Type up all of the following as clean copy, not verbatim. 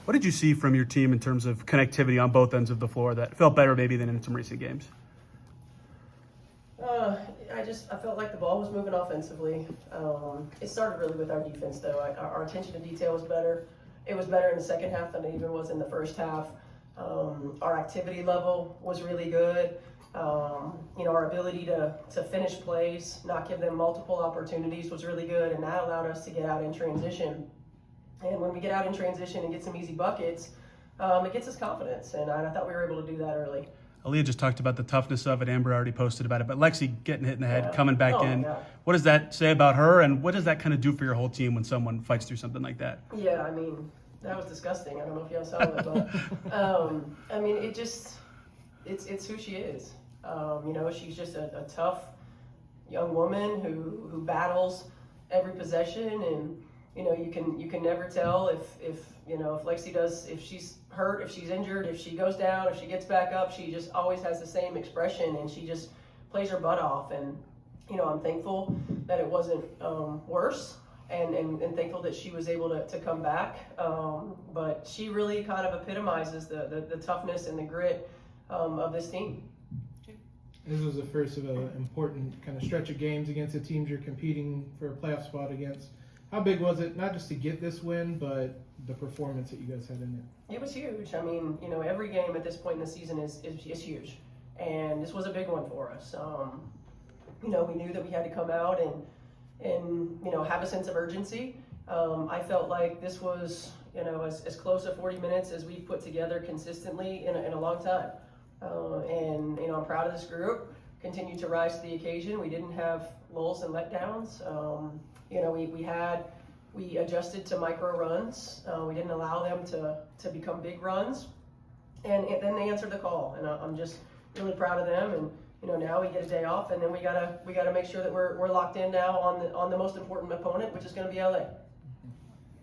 What did you see from your team in terms of connectivity on both ends of the floor that felt better maybe than in some recent games? I felt like the ball was moving offensively. It started really with our defense, though. Our attention to detail was better. It was better in the second half than it even was in the first half. Our activity level was really good. Our ability to finish plays, not give them multiple opportunities was really good, and that allowed us to get out in transition. And when we get out in transition and get some easy buckets, it gets us confidence, and I thought we were able to do that early. Aliyah just talked about the toughness of it. Amber already posted about it. But Lexi getting hit in the head, coming back in. Yeah. What does that say about her, and what does that kind of do for your whole team when someone fights through something like that? Yeah, I mean, that was disgusting. I don't know if y'all saw it, but it's who she is. She's just a tough young woman who battles every possession, and you can never tell if Lexi does, if she's hurt, if she's injured, if she goes down, if she gets back up. She just always has the same expression, and she just plays her butt off. And I'm thankful that it wasn't worse, and thankful that she was able to come back. But she really kind of epitomizes the toughness and the grit of this team. This was the first of an important kind of stretch of games against the teams you're competing for a playoff spot against. How big was it, not just to get this win, but the performance that you guys had in it? It was huge. I mean, every game at this point in the season is huge, and this was a big one for us. We knew that we had to come out and have a sense of urgency. I felt like this was as close to 40 minutes as we've put together consistently in a long time. I'm proud of this group. Continued to rise to the occasion. We didn't have lulls and letdowns. We adjusted to micro runs. We didn't allow them to become big runs, and then they answered the call. And I'm just really proud of them. And now we get a day off, and then we gotta make sure that we're locked in now on the most important opponent, which is going to be LA.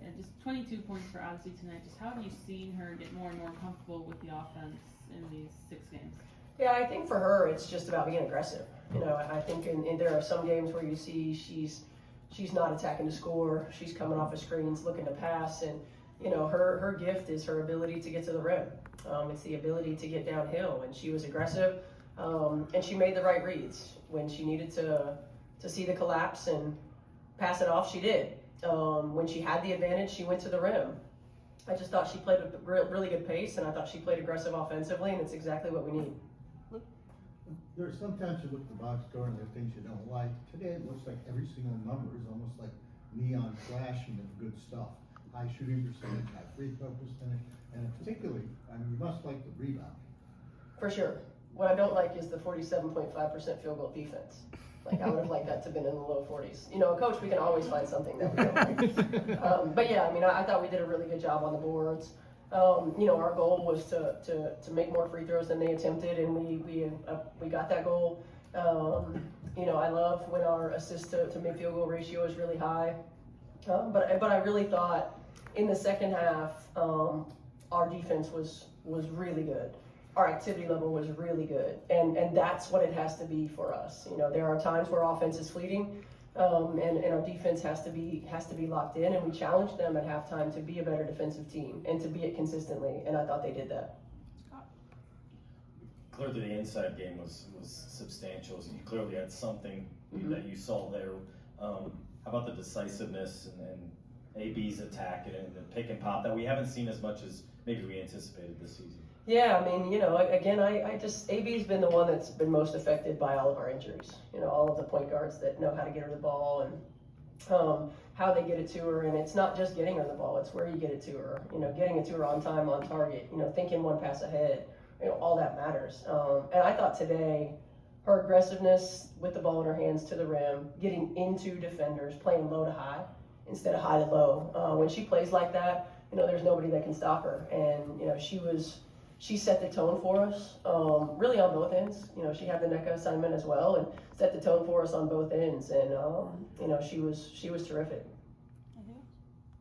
And just 22 points for Odyssey tonight. Just how have you seen her get more and more comfortable with the offense in these 6 games? Yeah, I think for her it's just about being aggressive. I think there are some games where you see she's not attacking to score. She's coming off of screens, looking to pass, and her gift is her ability to get to the rim. It's the ability to get downhill, and she was aggressive, and she made the right reads when she needed to see the collapse and pass it off. She did. When she had the advantage, she went to the rim. I just thought she played a really good pace, and I thought she played aggressive offensively, and it's exactly what we need. There's sometimes you look at the box score and there are things you don't like. Today it looks like every single number is almost like neon flashing of good stuff. High shooting percentage, high free throw percentage, and particularly, you must like the rebound. For sure. What I don't like is the 47.5% field goal defense. I would have liked that to have been in the low 40s. Coach, we can always find something that we don't like. But yeah, I thought we did a really good job on the boards. Our goal was to make more free throws than they attempted, and we got that goal. I love when our assist to make field goal ratio is really high. But I really thought in the second half, our defense was really good. Our activity level was really good, and that's what it has to be for us. There are times where offense is fleeting, and our defense has to be locked in, and we challenged them at halftime to be a better defensive team and to be it consistently, and I thought they did that. Clearly the inside game was substantial, so you clearly had something that you saw there. How about the decisiveness and AB's attack and the pick and pop that we haven't seen as much as maybe we anticipated this season? Yeah, again, I just, AB's been the one that's been most affected by all of our injuries. All of the point guards that know how to get her the ball and how they get it to her. And it's not just getting her the ball, it's where you get it to her. Getting it to her on time, on target, thinking one pass ahead, all that matters. And I thought today, her aggressiveness with the ball in her hands to the rim, getting into defenders, playing low to high instead of high to low. When she plays like that, there's nobody that can stop her. And, she set the tone for us, really on both ends. She had the NECA assignment as well and set the tone for us on both ends. And, she was terrific.